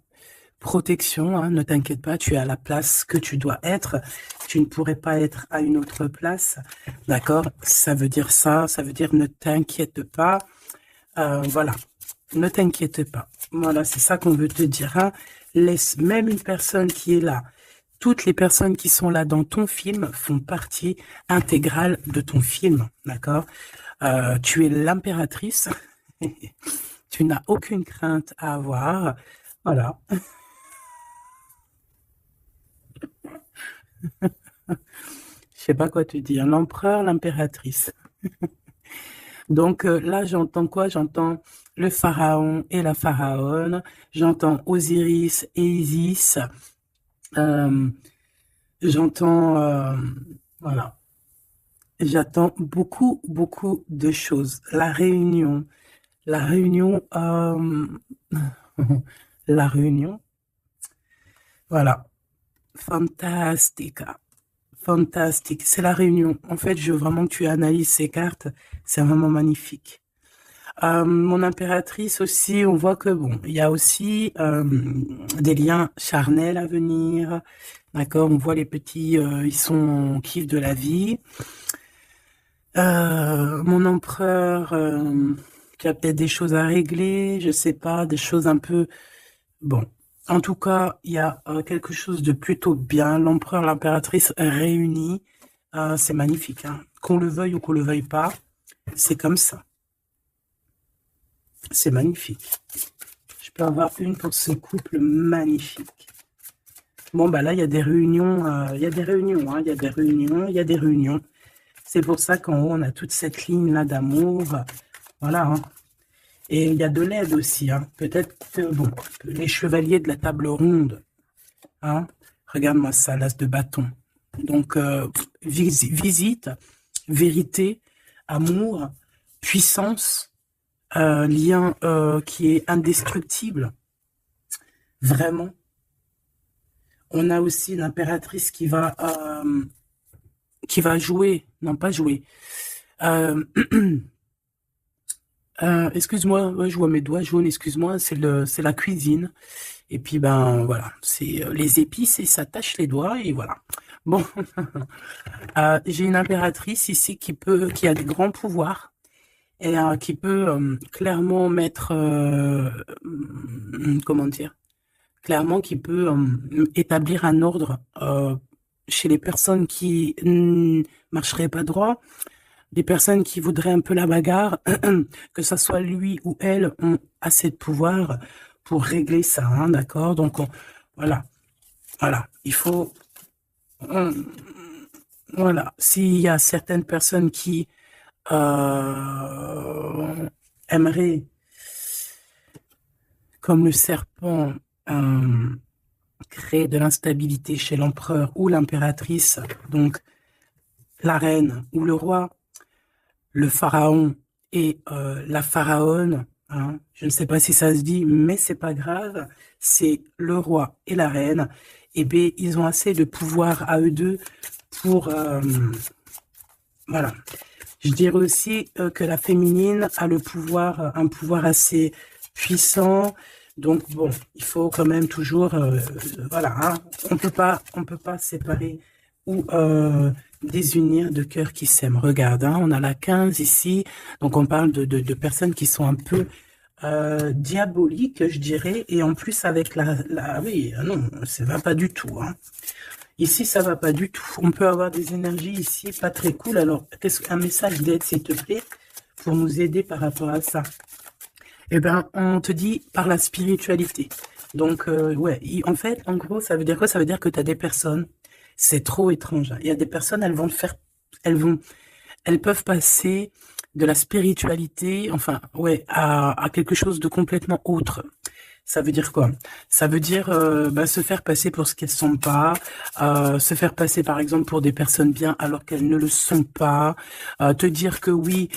Protection, hein, ne t'inquiète pas, tu es à la place que tu dois être. Tu ne pourrais pas être à une autre place. D'accord? Ça veut dire ça, ça veut dire ne t'inquiète pas. Voilà, ne t'inquiète pas. Voilà, c'est ça qu'on veut te dire. Hein. Laisse même une personne qui est là. Toutes les personnes qui sont là dans ton film font partie intégrale de ton film. D'accord? Tu es l'impératrice. Tu n'as aucune crainte à avoir. Voilà. Je sais pas quoi te dire. L'empereur, l'impératrice. Donc là, j'entends quoi? J'entends le pharaon et la pharaone. J'entends Osiris et Isis. J'entends... voilà. J'attends beaucoup, beaucoup de choses. La réunion. La réunion... la réunion. Voilà. Fantastica. Fantastique. C'est la réunion. En fait, je veux vraiment que tu analyses ces cartes. C'est vraiment magnifique. Mon impératrice aussi, on voit que bon, il y a aussi des liens charnels à venir. D'accord, on voit les petits, ils sont en kiff de la vie. Mon empereur, qui a peut-être des choses à régler, je sais pas, des choses un peu... Bon, en tout cas, il y a quelque chose de plutôt bien. L'empereur, l'impératrice réunis, c'est magnifique. Hein. Qu'on le veuille ou qu'on le veuille pas, c'est comme ça. C'est magnifique. Je peux avoir une pour ce couple magnifique. Bon, bah là, il y a des réunions, il y a des réunions, hein, il y a des réunions, il y a des réunions. C'est pour ça qu'en haut, on a toute cette ligne-là d'amour. Voilà. Hein. Et il y a de l'aide aussi. Hein. Peut-être que, bon, les chevaliers de la table ronde. Hein. Regarde-moi ça, l'as de bâton. Donc, visite, vérité, amour, puissance, lien qui est indestructible. Vraiment. On a aussi l'impératrice qui va jouer. Non, pas jouer. Excuse-moi, ouais, je vois mes doigts jaunes, excuse-moi, c'est la cuisine. Et puis, ben, voilà, c'est les épices et ça tâche les doigts et voilà. Bon, j'ai une impératrice ici qui a des grands pouvoirs et qui peut clairement mettre, comment dire, clairement qui peut établir un ordre chez les personnes qui marcheraient pas droit, les personnes qui voudraient un peu la bagarre, que ça soit lui ou elle, ont assez de pouvoir pour régler ça, hein, d'accord? Donc voilà, voilà, il faut, voilà, s'il y a certaines personnes qui aimeraient, comme le serpent, créer de l'instabilité chez l'empereur ou l'impératrice, donc la reine ou le roi, le pharaon et la pharaone, hein, je ne sais pas si ça se dit, mais c'est pas grave, c'est le roi et la reine, et bien ils ont assez de pouvoir à eux deux pour, voilà. Je dirais aussi que la féminine a le pouvoir, un pouvoir assez puissant. Donc bon, il faut quand même toujours, voilà, hein, on peut pas séparer ou désunir de cœurs qui s'aiment. Regarde, hein, on a la 15 ici, donc on parle de personnes qui sont un peu diaboliques, je dirais, et en plus avec oui, non, ça va pas du tout, hein. Ici, ça va pas du tout. On peut avoir des énergies ici pas très cool. Alors, qu'est-ce qu'un message d'aide, s'il te plaît, pour nous aider par rapport à ça? Eh ben, on te dit par la spiritualité. Donc, ouais, en fait, en gros, ça veut dire quoi? Ça veut dire que tu as des personnes, c'est trop étrange, hein. Il y a des personnes, elles peuvent passer de la spiritualité, enfin, ouais, à quelque chose de complètement autre. Ça veut dire quoi? Ça veut dire se faire passer pour ce qu'elles sont pas, se faire passer par exemple pour des personnes bien alors qu'elles ne le sont pas, te dire que oui,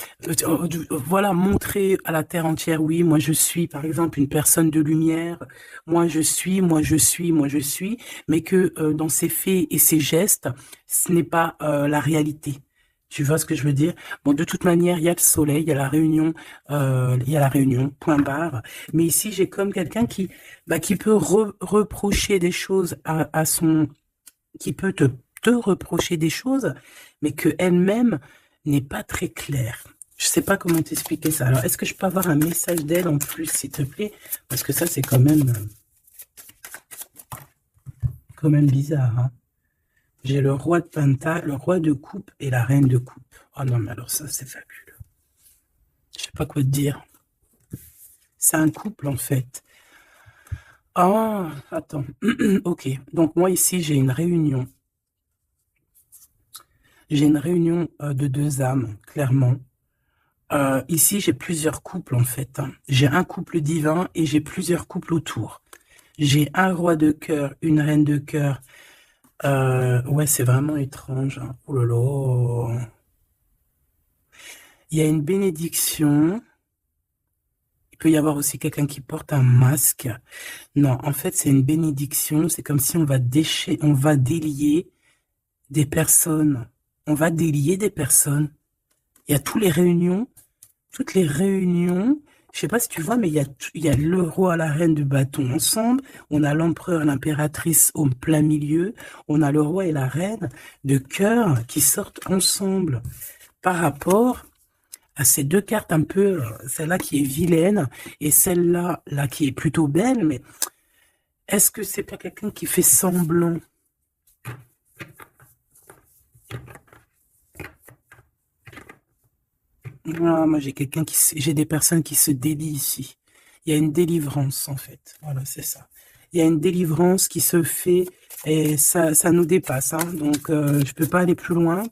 voilà, montrer à la terre entière, oui, moi je suis par exemple une personne de lumière, moi je suis, moi je suis, moi je suis, mais que dans ses faits et ses gestes, ce n'est pas la réalité. Tu vois ce que je veux dire? Bon, de toute manière, il y a le soleil, il y a la réunion, point barre. Mais ici, j'ai comme quelqu'un qui peut reprocher des choses à son, qui peut te reprocher des choses, mais que elle-même n'est pas très claire. Je sais pas comment t'expliquer ça. Alors, est-ce que je peux avoir un message d'elle en plus, s'il te plaît? Parce que ça, c'est quand même bizarre, hein. J'ai le roi de Penta, le roi de coupe et la reine de coupe. Oh non, mais alors ça, c'est fabuleux. Je sais pas quoi te dire. C'est un couple, en fait. Ah, attends. Ok. Donc, moi, ici, j'ai une réunion. J'ai une réunion de deux âmes, clairement. Ici, j'ai plusieurs couples, en fait, hein. J'ai un couple divin et j'ai plusieurs couples autour. J'ai un roi de cœur, une reine de cœur. Ouais, c'est vraiment étrange, hein. Oh là là. Il y a une bénédiction. Il peut y avoir aussi quelqu'un qui porte un masque. Non, en fait, c'est une bénédiction. C'est comme si on va délier des personnes. On va délier des personnes. Il y a toutes les réunions. Je sais pas si tu vois, mais il y a le roi, la reine du bâton ensemble. On a l'empereur, l'impératrice au plein milieu. On a le roi et la reine de cœur qui sortent ensemble par rapport à ces deux cartes un peu, celle-là qui est vilaine et celle-là, là, qui est plutôt belle, mais est-ce que c'est pas quelqu'un qui fait semblant? Ah, moi, j'ai des personnes qui se délient ici. Il y a une délivrance, en fait. Voilà, c'est ça. Il y a une délivrance qui se fait et ça nous dépasse, hein. Donc, je peux pas aller plus loin.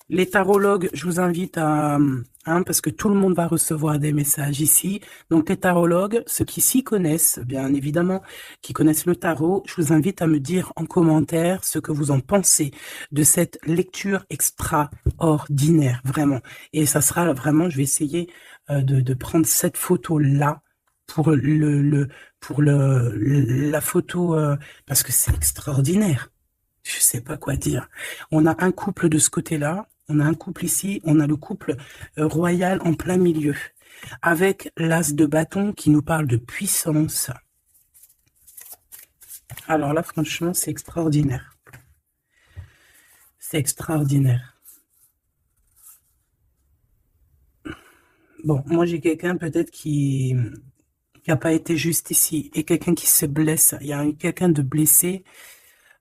Les tarologues, je vous invite parce que tout le monde va recevoir des messages ici. Donc les tarologues, ceux qui s'y connaissent, bien évidemment, qui connaissent le tarot, je vous invite à me dire en commentaire ce que vous en pensez de cette lecture extraordinaire, vraiment. Et ça sera vraiment, je vais essayer de prendre cette photo-là pour la photo, parce que c'est extraordinaire. Je sais pas quoi dire. On a un couple de ce côté-là, on a un couple ici, on a le couple royal en plein milieu, avec l'as de bâton qui nous parle de puissance. Alors là, franchement, c'est extraordinaire. C'est extraordinaire. Bon, moi j'ai quelqu'un peut-être qui n'a pas été juste ici et quelqu'un qui se blesse. Il y a quelqu'un de blessé,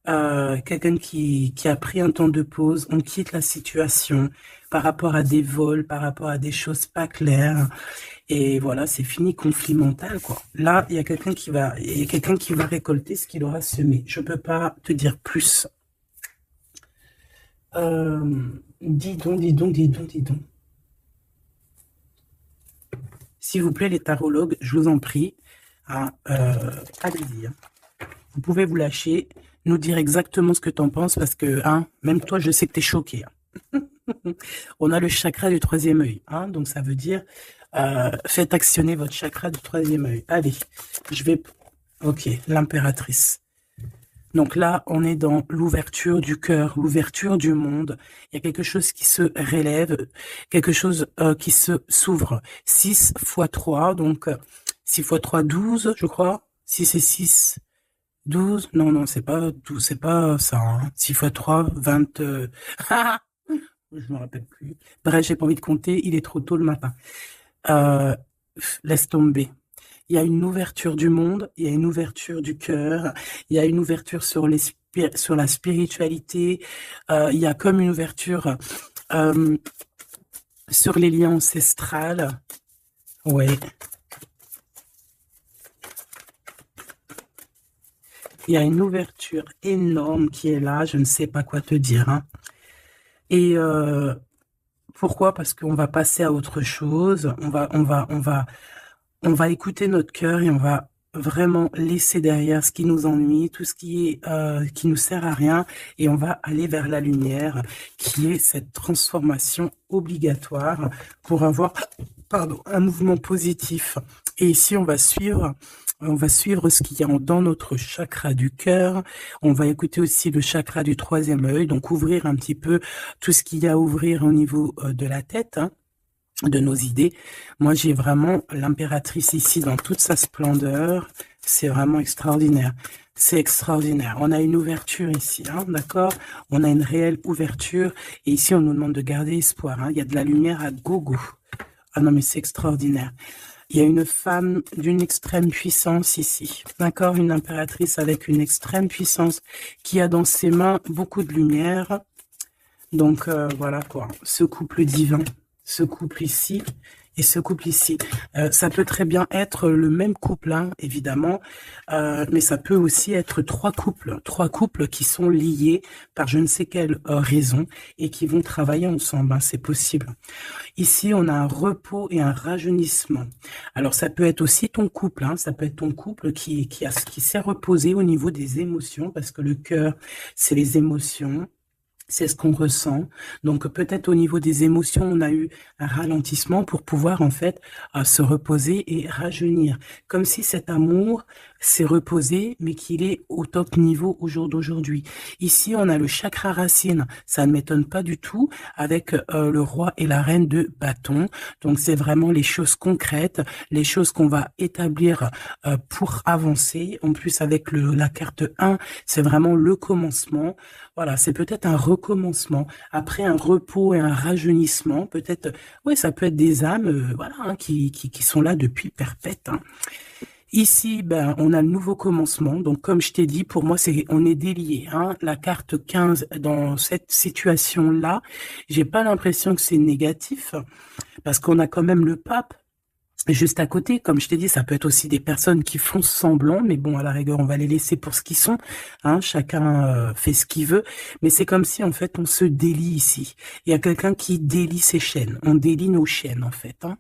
quelqu'un qui a pris un temps de pause. On quitte la situation par rapport à des vols, par rapport à des choses pas claires. Et voilà, c'est fini, conflit mental, quoi. Là, il y a quelqu'un qui va récolter ce qu'il aura semé. Je peux pas te dire plus. Dis donc, dis donc, dis donc, dis donc. S'il vous plaît, les tarologues, je vous en prie, allez-y. Hein. Vous pouvez vous lâcher, nous dire exactement ce que tu en penses, parce que, hein, même toi, je sais que tu es choqué. Hein. On a le chakra du troisième œil, hein, donc ça veut dire, faites actionner votre chakra du troisième œil. Allez, je vais... Ok, l'impératrice. Donc là, on est dans l'ouverture du cœur, l'ouverture du monde. Il y a quelque chose qui se relève, quelque chose qui s'ouvre. 6 fois 3, donc 6 fois 3, 12, je crois. 6 et 6, 12. Non, non, c'est pas 12, c'est pas ça. Hein. 6 fois 3, 20... je me rappelle plus. Bref, j'ai pas envie de compter, il est trop tôt le matin. Laisse tomber. Il y a une ouverture du monde, il y a une ouverture du cœur, il y a une ouverture sur la spiritualité, il y a comme une ouverture sur les liens ancestrales. Ouais. Il y a une ouverture énorme qui est là, je ne sais pas quoi te dire. Hein. Et pourquoi? Parce qu'on va passer à autre chose, on va écouter notre cœur et on va vraiment laisser derrière ce qui nous ennuie, tout ce qui nous sert à rien, et on va aller vers la lumière, qui est cette transformation obligatoire pour avoir, un mouvement positif. Et ici, on va suivre ce qu'il y a dans notre chakra du cœur. On va écouter aussi le chakra du troisième œil, donc ouvrir un petit peu tout ce qu'il y a à ouvrir au niveau de la tête, hein, de nos idées. Moi, j'ai vraiment l'impératrice ici dans toute sa splendeur. C'est vraiment extraordinaire. C'est extraordinaire. On a une ouverture ici, hein, d'accord? On a une réelle ouverture. Et ici, on nous demande de garder espoir. Hein. Il y a de la lumière à gogo. Ah non, mais c'est extraordinaire. Il y a une femme d'une extrême puissance ici, d'accord? Une impératrice avec une extrême puissance qui a dans ses mains beaucoup de lumière. Donc, voilà quoi, ce couple divin, ce couple ici et ce couple ici. Ça peut très bien être le même couple, hein, évidemment, mais ça peut aussi être trois couples qui sont liés par je ne sais quelle raison et qui vont travailler ensemble, hein, c'est possible. Ici, on a un repos et un rajeunissement. Alors, ça peut être aussi ton couple, hein, ça peut être ton couple qui s'est reposé au niveau des émotions, parce que le cœur, c'est les émotions. C'est ce qu'on ressent. Donc peut-être au niveau des émotions, on a eu un ralentissement pour pouvoir en fait se reposer et rajeunir. Comme si cet amour s'est reposé, mais qu'il est au top niveau au jour d'aujourd'hui. Ici, on a le chakra racine. Ça ne m'étonne pas du tout avec le roi et la reine de bâton. Donc c'est vraiment les choses concrètes, les choses qu'on va établir pour avancer. En plus avec la carte 1, c'est vraiment le commencement. Voilà, c'est peut-être un recommencement, après un repos et un rajeunissement, peut-être, ouais, ça peut être des âmes, voilà, hein, qui sont là depuis perpète. Hein. Ici, ben, on a le nouveau commencement. Donc, comme je t'ai dit, pour moi, on est délié. Hein. La carte 15, dans cette situation-là, j'ai pas l'impression que c'est négatif, parce qu'on a quand même le pape. Juste à côté, comme je t'ai dit, ça peut être aussi des personnes qui font semblant, mais bon, à la rigueur, on va les laisser pour ce qu'ils sont. Hein, chacun fait ce qu'il veut, mais c'est comme si en fait on se délie ici. Il y a quelqu'un qui délie ses chaînes. On délie nos chaînes en fait. Hein.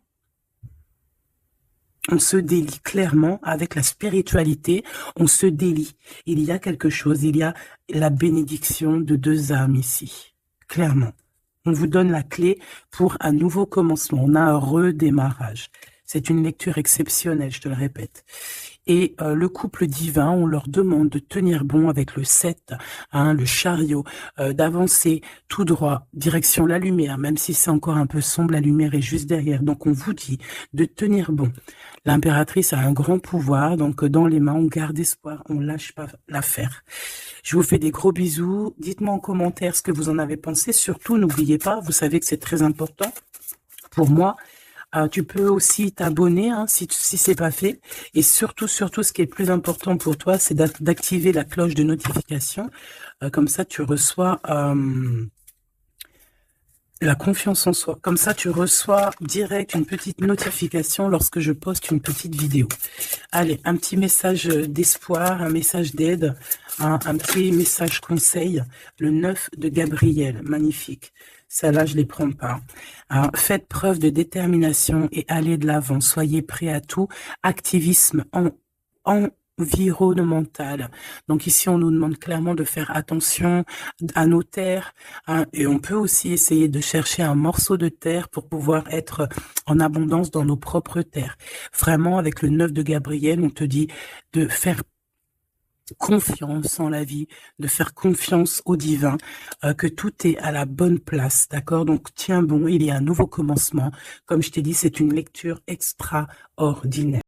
On se délie clairement avec la spiritualité. On se délie. Il y a quelque chose. Il y a la bénédiction de deux âmes ici. Clairement. On vous donne la clé pour un nouveau commencement. On a un redémarrage. C'est une lecture exceptionnelle, je te le répète. Et le couple divin, on leur demande de tenir bon avec le 7, hein, le chariot, d'avancer tout droit, direction la lumière, même si c'est encore un peu sombre, la lumière est juste derrière. Donc on vous dit de tenir bon. L'impératrice a un grand pouvoir, donc dans les mains, on garde espoir, on lâche pas l'affaire. Je vous fais des gros bisous. Dites-moi en commentaire ce que vous en avez pensé. Surtout, n'oubliez pas, vous savez que c'est très important pour moi, Tu peux aussi t'abonner hein, si c'est pas fait. Et surtout, ce qui est le plus important pour toi, c'est d'activer la cloche de notification. Comme ça, tu reçois la confiance en soi. Comme ça, tu reçois direct une petite notification lorsque je poste une petite vidéo. Allez, un petit message d'espoir, un message d'aide, un petit message conseil. Le 9 de Gabriel, magnifique. Celle-là, je les prends pas. Alors, faites preuve de détermination et allez de l'avant. Soyez prêts à tout. Activisme environnemental. Donc ici, on nous demande clairement de faire attention à nos terres hein, et on peut aussi essayer de chercher un morceau de terre pour pouvoir être en abondance dans nos propres terres. Vraiment, avec le 9 de Gabriel, on te dit de faire confiance en la vie, de faire confiance au divin, que tout est à la bonne place, d'accord? Donc tiens bon, il y a un nouveau commencement. Comme je t'ai dit, c'est une lecture extraordinaire.